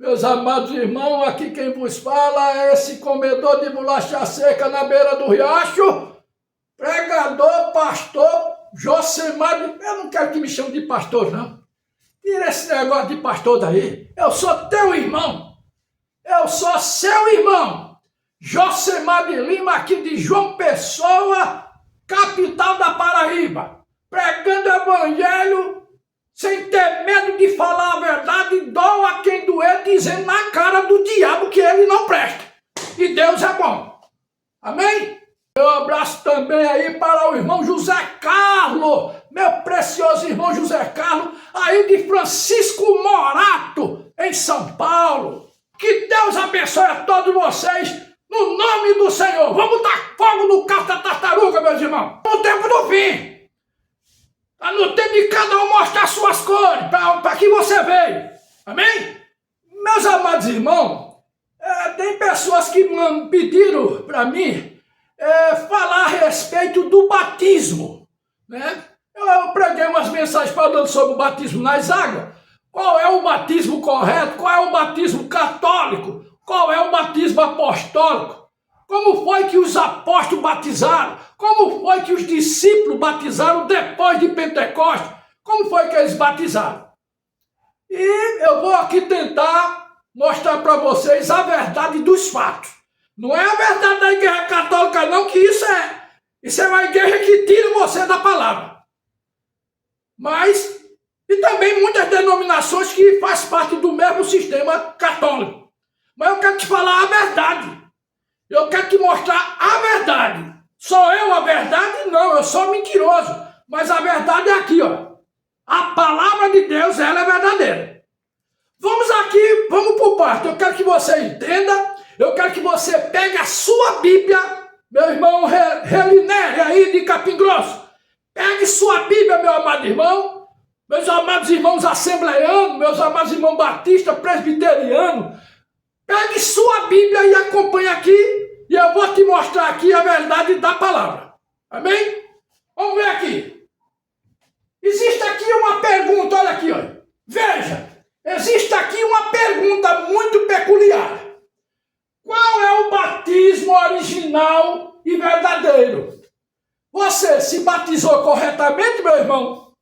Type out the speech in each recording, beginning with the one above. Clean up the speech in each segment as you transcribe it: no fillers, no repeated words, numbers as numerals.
Meus amados irmãos, aqui quem vos fala é esse comedor de bolacha seca na beira do riacho, pregador, pastor, Josemar. Eu não quero que me chame de pastor, não. Tira esse negócio de pastor daí. Eu sou teu irmão. Eu sou seu irmão. Josemar de Lima, aqui de João Pessoa, capital da Paraíba. Pregando o evangelho sem ter medo de falar a verdade, doa a quem doer, dizendo na cara do diabo que ele não presta. E Deus é bom. Amém? Meu abraço também aí para o irmão José Carlos, meu precioso irmão José Carlos, aí de Francisco Morato, em São Paulo. Que Deus abençoe a todos vocês, no nome do Senhor. Vamos dar fogo no carro da tartaruga, meus irmãos. No tempo do fim. Está no tempo de cada um mostrar suas cores, para que você veja. Amém? Meus amados irmãos, tem pessoas que pediram para mim falar a respeito do batismo, né? Eu preguei umas mensagens falando sobre o batismo nas águas. Qual é o batismo correto? Qual é o batismo católico? Qual é o batismo apostólico? Como foi que os apóstolos batizaram? Como foi que os discípulos batizaram depois de Pentecostes? Como foi que eles batizaram? E eu vou aqui tentar mostrar para vocês a verdade dos fatos. Não é a verdade da igreja católica não, que isso é uma igreja que tira você da palavra. Mas, e também muitas denominações que fazem parte do mesmo sistema católico. Mas eu quero te falar a verdade. Eu quero te mostrar a verdade. Sou eu a verdade? Não, eu sou mentiroso. Mas a verdade é aqui, ó. A palavra de Deus, ela é verdadeira. Vamos aqui, vamos por parte. Eu quero que você entenda. Eu quero que você pegue a sua Bíblia, meu irmão Relinere aí de Capim Grosso. Pegue sua Bíblia, meu amado irmão. Meus amados irmãos assembleianos, meus amados irmãos batistas, presbiterianos. Pegue sua Bíblia e acompanhe aqui. E eu vou te mostrar aqui a verdade da palavra. Amém? Vamos ver aqui. Existe aqui uma pergunta, olha aqui, olha. Veja, existe aqui uma pergunta muito peculiar. Qual é o batismo original e verdadeiro? Você se batizou corretamente, meu irmão?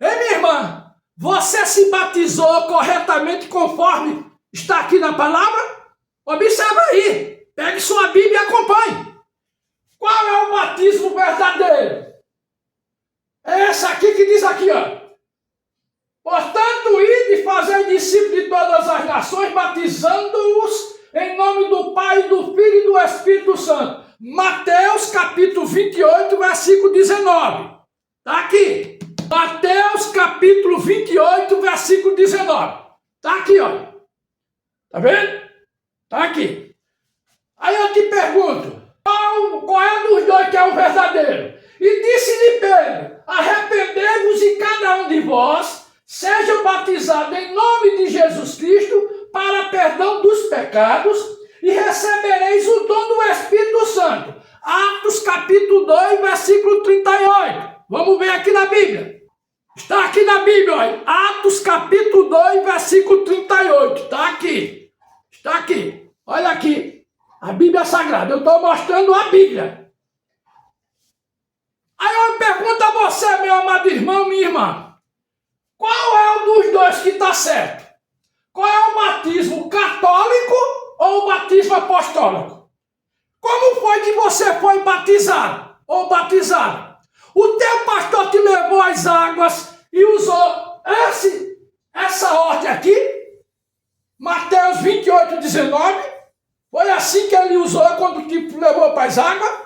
Ei, minha irmã, você se batizou corretamente conforme está aqui na palavra? Observa aí. Pegue sua Bíblia e acompanhe. Qual é o batismo verdadeiro? É essa aqui que diz aqui, ó. Portanto, ide e fazer discípulos de todas as nações, batizando-os em nome do Pai, do Filho e do Espírito Santo. Mateus capítulo 28, versículo 19. Está aqui. Mateus capítulo 28, versículo 19. Está aqui, ó. Está vendo? Está aqui. Aí eu te pergunto, qual é dos dois que é o verdadeiro? E disse-lhe Pedro, arrependei-vos e cada um de vós seja batizado em nome de Jesus Cristo para perdão dos pecados e recebereis o dom do Espírito Santo. Atos capítulo 2, versículo 38. Vamos ver aqui na Bíblia. Está aqui na Bíblia, olha. Atos capítulo 2, versículo 38. Está aqui. Está aqui. Olha aqui. A Bíblia Sagrada. Eu estou mostrando a Bíblia. Aí eu pergunto a você, meu amado irmão, minha irmã. Qual é o dos dois que está certo? Qual é o batismo católico ou o batismo apostólico? Como foi que você foi batizado ou batizado? O teu pastor te levou às águas e usou essa ordem aqui? Mateus 28, 19. Foi assim que ele usou quando te levou para as águas?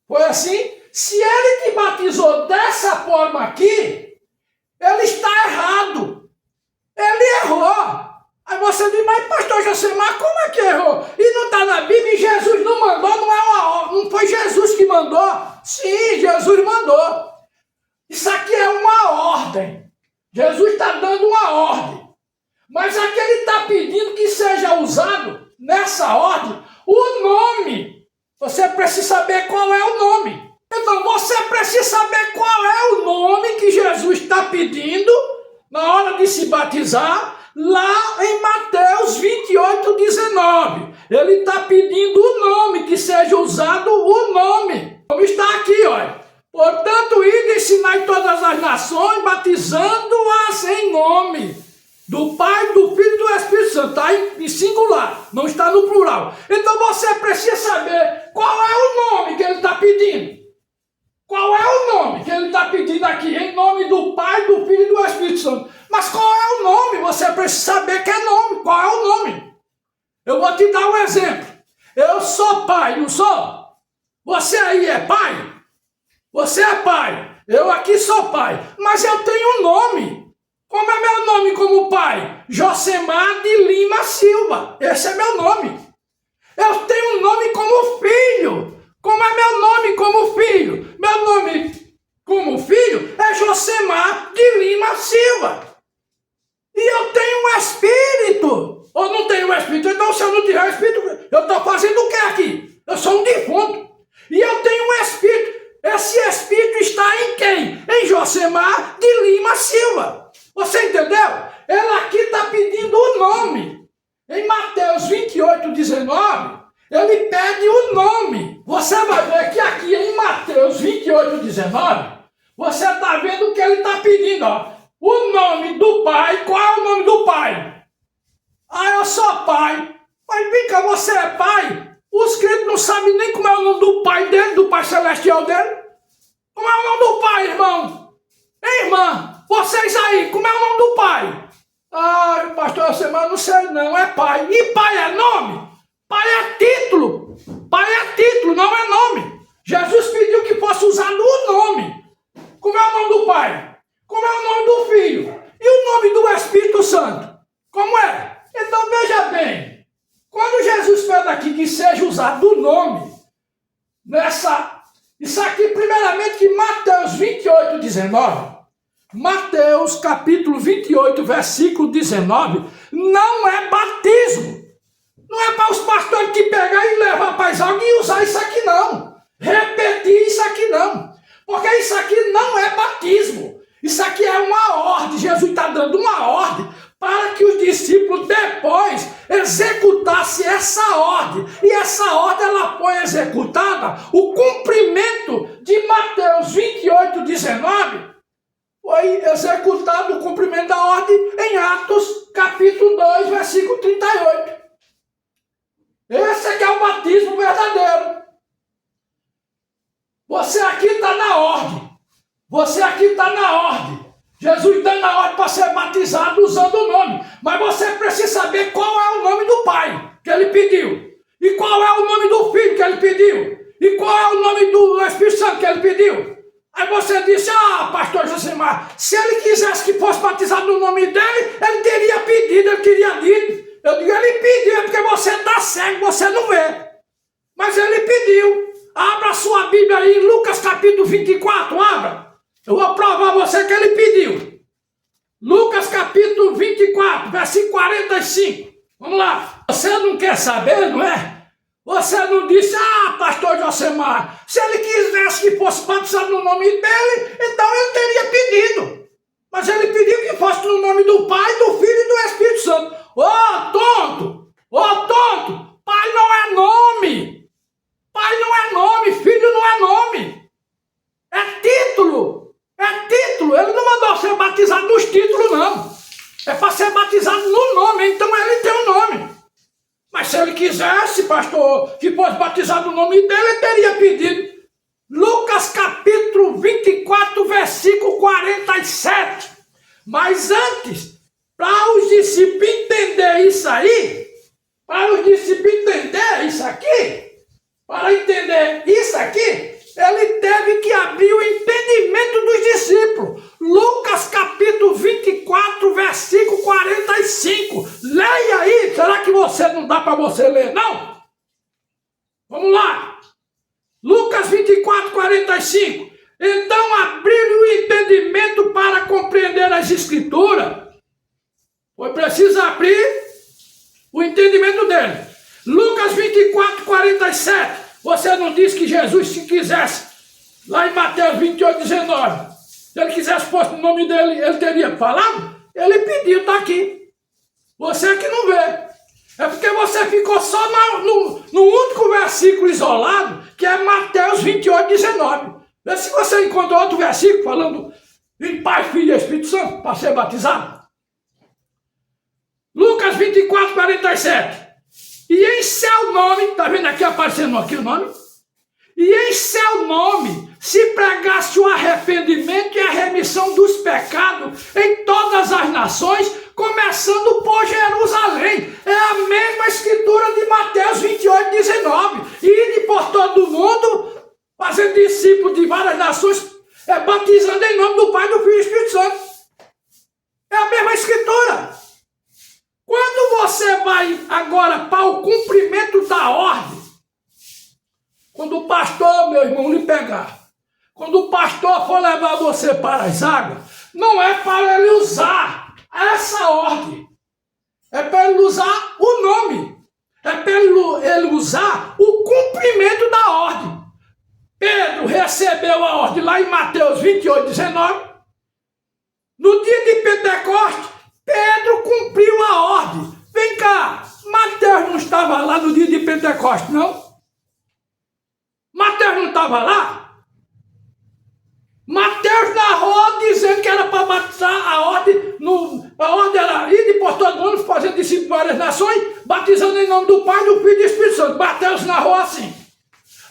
Foi assim? Se ele te batizou dessa forma aqui, ele está errado. Ele errou. Aí você diz, mas pastor Josemar, como é que errou? E não está na Bíblia e Jesus não mandou, não foi Jesus que mandou? Sim, Jesus mandou. Isso aqui é uma ordem. Jesus está dando uma ordem. Mas aqui ele está pedindo que seja usado nessa ordem o nome. Você precisa saber qual é o nome. Então você precisa saber qual é o nome que Jesus está pedindo na hora de se batizar lá em 28, 19. Ele está pedindo o nome, que seja usado o nome. Como está aqui, olha. Portanto, ide ensinar em todas as nações, batizando-as em nome do Pai, do Filho e do Espírito Santo. Está em singular, não está no plural. Então você precisa saber qual é o nome que ele está pedindo. Qual é o nome que ele está pedindo aqui? Em nome do Pai, do Filho e do Espírito Santo. Mas qual é o nome? Você precisa saber que é nome. Qual é o nome? Eu vou te dar um exemplo. Eu sou pai, não sou? Você aí é pai? Você é pai. Eu aqui sou pai. Mas eu tenho um nome. Como é meu nome como pai? Josemar de Lima Silva. Esse é meu nome. Eu tenho um nome como filho. Como é meu nome como filho? Meu nome como filho é Josemar de Lima Silva. E eu tenho um espírito. Ou não tenho um espírito? Então, se eu não tiver um espírito, eu estou fazendo o que aqui? Eu sou um defunto. E eu tenho um espírito. Esse espírito está em quem? Em Josemar de Lima Silva. Você entendeu? Ela aqui está pedindo o nome. Em Mateus 28, 19, ele pede o nome. Você vai ver que aqui em Mateus 28, 19, você está vendo o que ele está pedindo, ó. O nome do pai. Qual é o nome do pai? Ah, eu sou pai. Mas vem cá, você é pai? Os crentes não sabem nem como é o nome do pai dele, do pai celestial dele. Como é o nome do pai, irmão? Ei, irmã, vocês aí, como é o nome do pai? Ah, pastor, você mas não sei não, é pai. E pai é nome? Pai é título. Pai é título, não é nome. Jesus pediu que fosse usado o nome. Como é o nome do pai? Como é o nome do filho? E o nome do Espírito Santo? Como é? Então veja bem. Quando Jesus pede aqui que seja usado o nome, isso aqui primeiramente que Mateus 28, 19, Mateus capítulo 28, versículo 19, não é batismo. Não é para os pastores que pegar e levar para as águas e usar isso aqui não. Repetir isso aqui não. Porque isso aqui não é batismo. Isso aqui é uma ordem. Jesus está dando uma ordem para que os discípulos depois executassem essa ordem. E essa ordem ela foi executada, o cumprimento de Mateus 28, 19, foi executado o cumprimento da ordem em Atos capítulo 2, versículo 38. Esse é que é o batismo verdadeiro. Você aqui está na ordem. Você aqui está na ordem. Jesus dando a ordem para ser batizado usando o nome. Mas você precisa saber qual é o nome do Pai que ele pediu. E qual é o nome do Filho que ele pediu. E qual é o nome do Espírito Santo que ele pediu. Aí você disse, pastor Josemar, se ele quisesse que fosse batizado no nome dele, ele teria pedido, ele teria dito. Eu digo, ele pediu, é porque você está cego, você não vê. Mas ele pediu. Abra sua Bíblia aí em Lucas capítulo 24, abra. Eu vou provar a você que ele pediu. Lucas capítulo 24, versículo 45. Vamos lá. Você não quer saber, não é? Você não disse, pastor Josemar, se ele quisesse que fosse batizado no nome dele, então ele teria pedido. Mas ele pediu que fosse no nome do Pai, do Filho e do Espírito Santo. Tonto! Tonto! Pai não é nome! Pai não é nome, filho não é nome. É título. É título. Ele não mandou ser batizado nos títulos, não. É para ser batizado no nome, então ele tem um nome. Mas se ele quisesse, pastor, que fosse batizado no nome dele, ele teria pedido. Lucas capítulo 24, versículo 47. Mas antes, para os discípulos entender isso aí, para os discípulos entender isso aqui, para entender isso aqui, ele teve que abrir o entendimento dos discípulos. Lucas capítulo 24, versículo 45. Leia aí. Será que você não dá para você ler, não? Vamos lá. Lucas 24, 45. Então abriram o entendimento para compreender as Escrituras. Foi preciso abrir o entendimento dele. Lucas 24, 47. Você não disse que Jesus, se quisesse, lá em Mateus 28, 19, se ele quisesse fosse no nome dele, ele teria falado? Ele pediu, está aqui. Você que não vê. É você ficou só no único versículo isolado, que é Mateus 28, 19. Vê se você encontrou outro versículo falando em Pai, Filho e Espírito Santo para ser batizado. Lucas 24, 47. E em seu nome, está vendo aqui aparecendo aqui o nome? E em seu nome se pregasse o arrependimento e a remissão dos pecados em todas as nações, começando por Jerusalém. É a mesma escritura de Mateus 28, 19. Ide por todo o mundo, fazendo discípulos de várias nações, batizando em nome do Pai, do Filho e do Espírito Santo. É a mesma escritura. Quando você vai agora para o cumprimento da ordem, quando o pastor, meu irmão, lhe pegar, quando o pastor for levar você para as águas, não é para ele usar essa ordem, é para ele usar o nome, é para ele usar o cumprimento da ordem. Pedro recebeu a ordem lá em Mateus 28, 19. No dia de Pentecostes, Pedro cumpriu a ordem. Vem cá, Mateus não estava lá no dia de Pentecostes, não? Mateus não estava lá? Mateus narrou dizendo que era para batizar a ordem era ir por todo mundo, fazendo discípulos de várias nações, batizando em nome do Pai, do Filho e do Espírito Santo. Mateus narrou assim.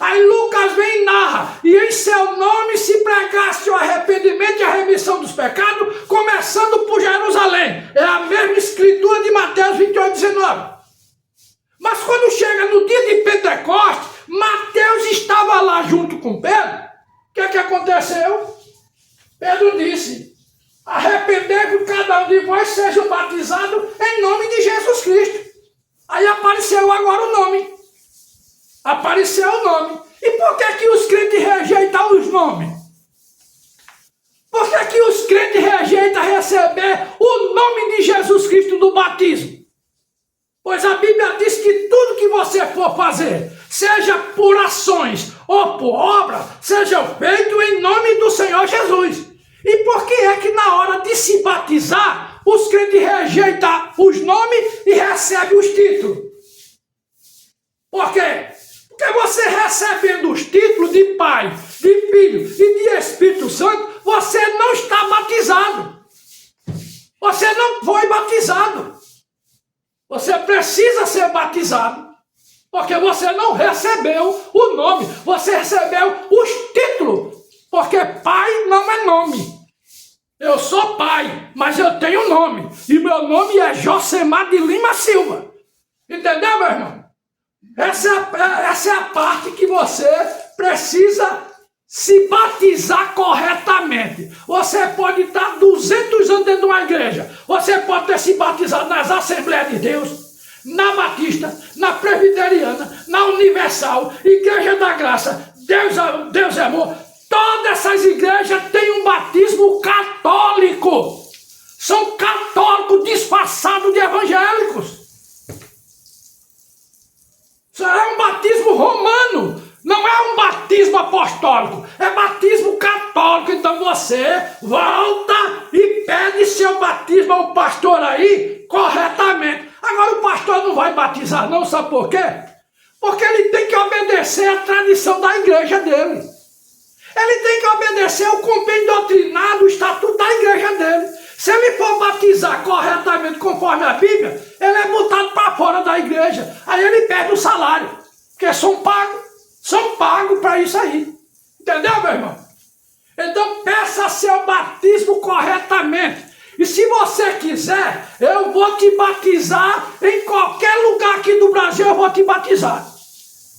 Aí Lucas vem e narra, e em seu nome se pregasse o arrependimento e a remissão dos pecados, começando por Jerusalém. É a mesma escritura de Mateus 28, 19. Mas quando chega no dia de Pentecostes, Mateus estava lá junto com Pedro. O que aconteceu? Pedro disse, arrependei-vos cada um de vós seja batizado em nome de Jesus Cristo. Aí apareceu agora o nome. Apareceu o nome. E por que os crentes rejeitam os nomes? Por que os crentes rejeitam receber o nome de Jesus Cristo do batismo? Pois a Bíblia diz que tudo que você for fazer, seja por ações ou por obra, seja feito em nome do Senhor Jesus. E por que é que na hora de se batizar, os crentes rejeitam os nomes e recebem os títulos? Por quê? Porque você recebendo os títulos de Pai, de Filho e de Espírito Santo, você não está batizado. Você não foi batizado. Você precisa ser batizado, porque você não recebeu o nome, você recebeu os títulos, porque pai não é nome. Eu sou pai, mas eu tenho nome, e meu nome é Josemar de Lima Silva. Entendeu, meu irmão? Essa é a parte que você precisa se batizar corretamente. Você pode estar 200 anos dentro de uma igreja. Você pode ter se batizado nas Assembleias de Deus, na Batista, na Presbiteriana, na Universal, Igreja da Graça, Deus é Amor. Todas essas igrejas têm um batismo católico. São católicos disfarçados de evangélicos. Isso é um batismo romano, não é um batismo apostólico, é batismo católico. Então você volta e pede seu batismo ao pastor aí corretamente. Agora o pastor não vai batizar não, sabe por quê? Porque ele tem que obedecer à tradição da igreja dele. Ele tem que obedecer ao convênio doutrinário, o estatuto da igreja dele. Se ele for batizar corretamente conforme a Bíblia, ele é botado para fora da igreja. Aí ele perde o salário, porque são pagos para isso aí. Entendeu, meu irmão? Então peça seu batismo corretamente. E se você quiser, eu vou te batizar em qualquer lugar aqui do Brasil, eu vou te batizar.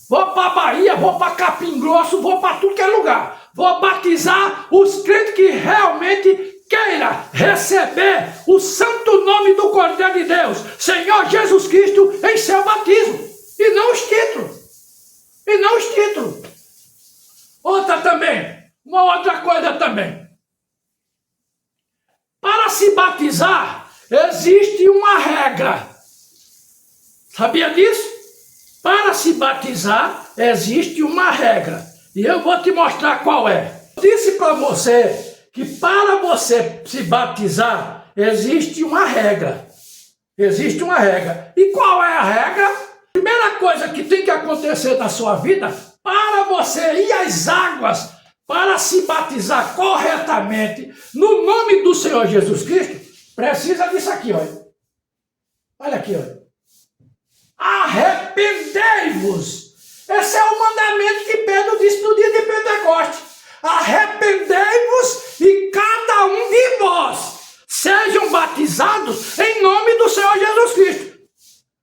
Vou para Bahia, vou para Capim Grosso, vou para tudo que é lugar. Vou batizar os crentes que realmente queira receber o santo nome do Cordeiro de Deus, Senhor Jesus Cristo, em seu batismo. E não os títulos. E não os títulos. Uma outra coisa também. Para se batizar, existe uma regra. Sabia disso? Para se batizar, existe uma regra. E eu vou te mostrar qual é. Eu disse para você que para você se batizar, existe uma regra. Existe uma regra. E qual é a regra? Primeira coisa que tem que acontecer na sua vida, para você ir às águas, para se batizar corretamente, no nome do Senhor Jesus Cristo, precisa disso aqui, olha. Olha aqui, olha. Arrependei-vos. Esse é o mandamento que Pedro disse no dia de Pentecostes. Arrependei-vos e cada um de vós sejam batizados em nome do Senhor Jesus Cristo.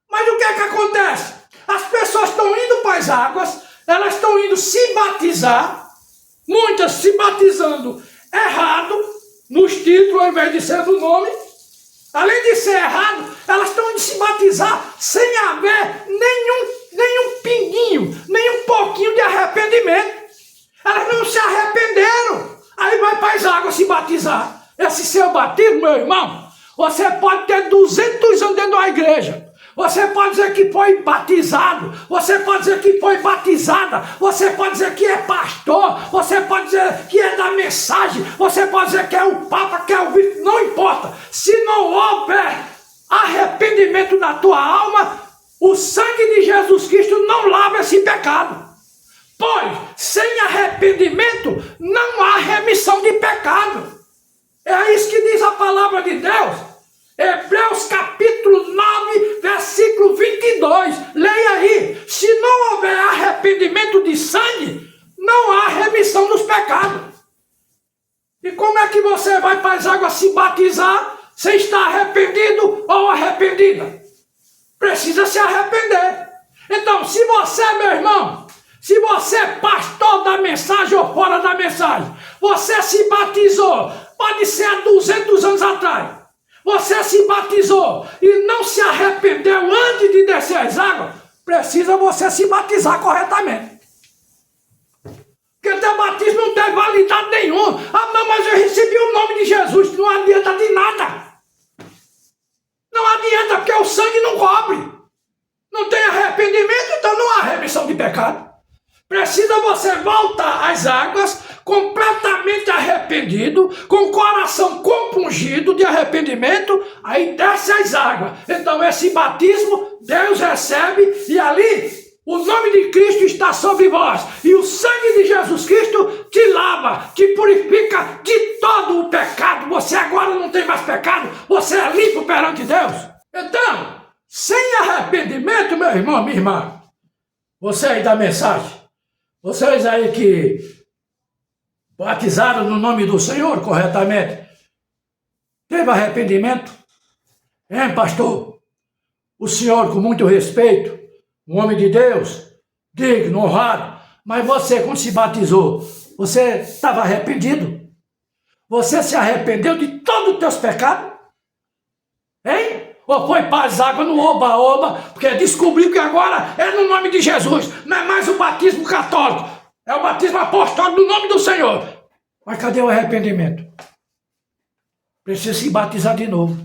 Mas o que é que acontece? As pessoas estão indo para as águas, elas estão indo se batizar, muitas se batizando errado, nos títulos ao invés de ser no nome. Além de ser errado, elas estão indo se batizar sem haver nenhum pinguinho, nem um pouquinho de arrependimento. Elas não se arrependeram. Aí vai para as águas se batizar. Esse seu batismo, meu irmão, você pode ter 200 anos dentro da igreja. Você pode dizer que foi batizado, você pode dizer que foi batizada, você pode dizer que é pastor, você pode dizer que é da mensagem, você pode dizer que é o Papa, que é o bispo, não importa. Se não houver arrependimento na tua alma, o sangue de Jesus Cristo não lava esse pecado. Pois, sem arrependimento, não há remissão de pecado. É isso que diz a palavra de Deus. Hebreus capítulo 9, versículo 22. Leia aí. Se não houver arrependimento de sangue, não há remissão dos pecados. E como é que você vai para as águas se batizar sem estar arrependido ou arrependida? Precisa se arrepender. Então, se você, meu irmão, se você é pastor da mensagem ou fora da mensagem, você se batizou, pode ser há 200 anos atrás, você se batizou e não se arrependeu antes de descer as águas, precisa você se batizar corretamente. Porque teu batismo não tem validade nenhuma. Ah, não, mas eu recebi o nome de Jesus, não adianta de nada. Não adianta, porque o sangue não cobre. Não tem arrependimento, então não há remissão de pecado. Precisa você voltar às águas completamente arrependido, com o coração compungido de arrependimento, aí desce as águas. Então esse batismo Deus recebe e ali o nome de Cristo está sobre vós. E o sangue de Jesus Cristo te lava, te purifica de todo o pecado. Você agora não tem mais pecado, você é limpo perante Deus. Então, sem arrependimento, meu irmão, minha irmã, você aí da mensagem, vocês aí que batizaram no nome do Senhor corretamente, teve arrependimento? Pastor? O senhor, com muito respeito, um homem de Deus, digno, honrado, mas você, quando se batizou, você estava arrependido? Você se arrependeu de todos os teus pecados? Hein? Ou foi para as águas no oba-oba, porque descobriu que agora é no nome de Jesus, não é mais o batismo católico, é o batismo apostólico no nome do Senhor. Mas cadê o arrependimento? Precisa se batizar de novo.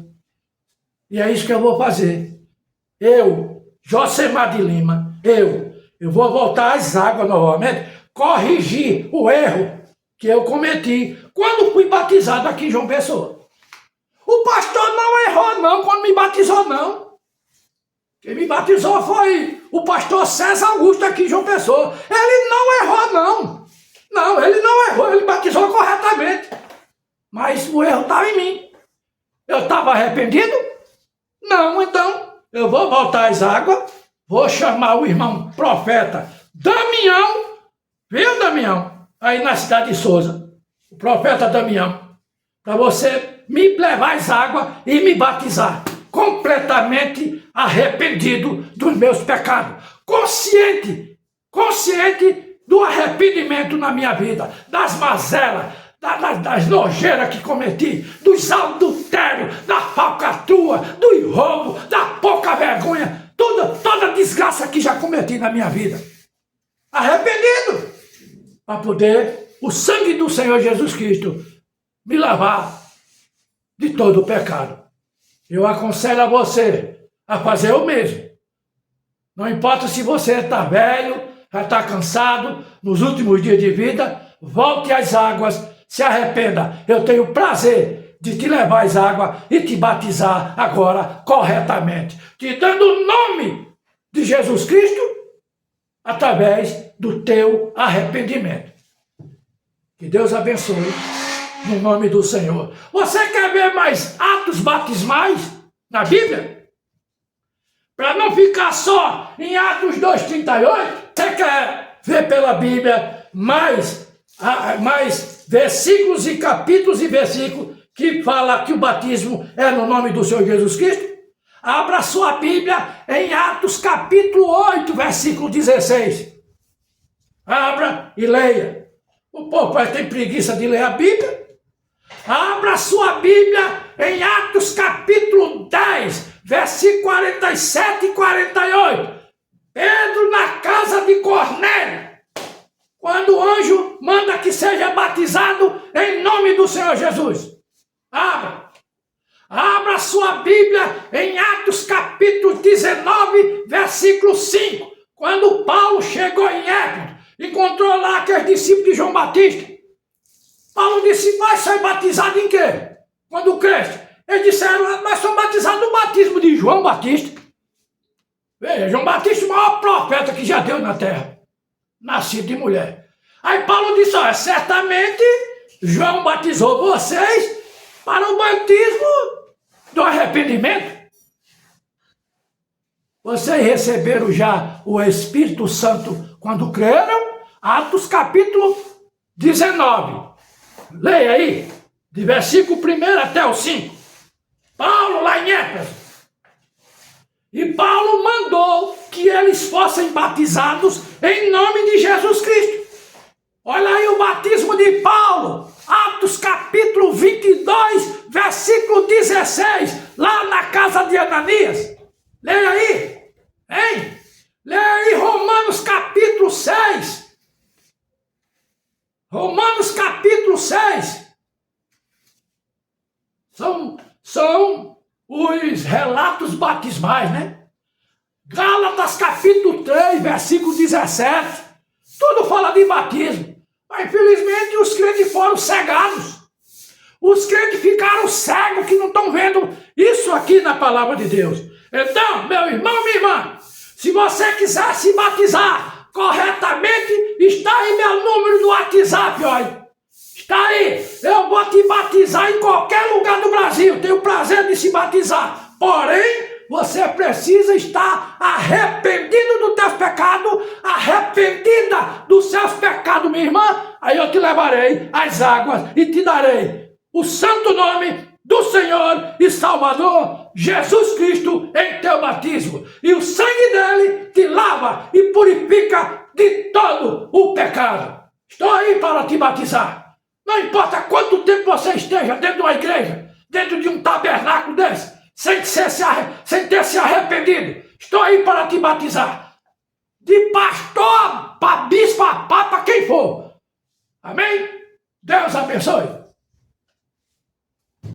E é isso que eu vou fazer. Eu, Josemar de Lima, eu vou voltar às águas novamente, corrigir o erro que eu cometi quando fui batizado aqui em João Pessoa. O pastor não errou não quando me batizou não. Quem me batizou foi o pastor César Augusto aqui em João Pessoa. Ele não errou não. Não, ele não errou, ele batizou corretamente. Mas o erro estava em mim. Eu estava arrependido? Não, então eu vou voltar às águas, vou chamar o irmão profeta Damião, viu, Damião? Aí na cidade de Souza, o profeta Damião, para você me levar às águas e me batizar, completamente arrependido dos meus pecados, consciente do arrependimento na minha vida, das mazelas, das nojeiras que cometi, dos adultérios, da falcatrua, do roubo, da pouca vergonha, toda a desgraça que já cometi na minha vida. Arrependido, para poder o sangue do Senhor Jesus Cristo me lavar de todo o pecado. Eu aconselho a você a fazer o mesmo. Não importa se você está velho, já está cansado, nos últimos dias de vida, volte às águas, se arrependa. Eu tenho prazer de te levar às águas e te batizar agora corretamente, te dando o nome de Jesus Cristo através do teu arrependimento. Que Deus abençoe no nome do Senhor. Você quer ver mais atos batismais na Bíblia? Para não ficar só em Atos 2,38, você quer ver pela Bíblia mais versículos e capítulos e versículos que fala que o batismo é no nome do Senhor Jesus Cristo? Abra sua Bíblia em Atos capítulo 8, versículo 16. Abra e leia. O povo tem preguiça de ler a Bíblia. Abra sua Bíblia em Atos capítulo 10, versículo 47 e 48. Pedro na casa de Cornélio, quando o anjo manda que seja batizado em nome do Senhor Jesus. Abra sua Bíblia em Atos capítulo 19, versículo 5. Quando Paulo chegou em Éfeso, encontrou lá aqueles discípulos de João Batista. Paulo disse, mas foi batizado em quê? Quando creste. Eles disseram, mas são batizados no batismo de João Batista. Veja, João Batista, o maior profeta que já deu na terra, nascido de mulher. Aí Paulo disse, olha, certamente João batizou vocês para o batismo do arrependimento. Vocês receberam já o Espírito Santo quando creram? Atos capítulo 19. Leia aí, de versículo 1 até o 5. Paulo lá em Éfeso. E Paulo mandou que eles fossem batizados em nome de Jesus Cristo. Olha aí o batismo de Paulo. Atos capítulo 22, versículo 16. Lá na casa de Ananias. Leia aí. Hein? Leia aí Romanos capítulo 6. Romanos capítulo 6. São os relatos batismais, né? Gálatas capítulo 3, versículo 17. Tudo fala de batismo. Mas infelizmente os crentes foram cegados. Os crentes ficaram cegos que não estão vendo isso aqui na palavra de Deus. Então, meu irmão, minha irmã, se você quiser se batizar corretamente, está aí meu número do WhatsApp, olha. Está aí. Eu vou te batizar em qualquer lugar do Brasil. Tenho o prazer de se batizar. Porém, você precisa estar arrependido dos teus pecados, arrependida dos seus pecados, minha irmã. Aí eu te levarei às águas e te darei o santo nome do Senhor e Salvador Jesus Cristo em teu batismo. E o sangue dele te lava e purifica de todo o pecado. Estou aí para te batizar. Não importa quanto tempo você esteja dentro de uma igreja, dentro de um tabernáculo desse, sem ter se arrependido. Estou aí para te batizar. De pastor, para bispo, a papa, quem for. Amém? Deus abençoe.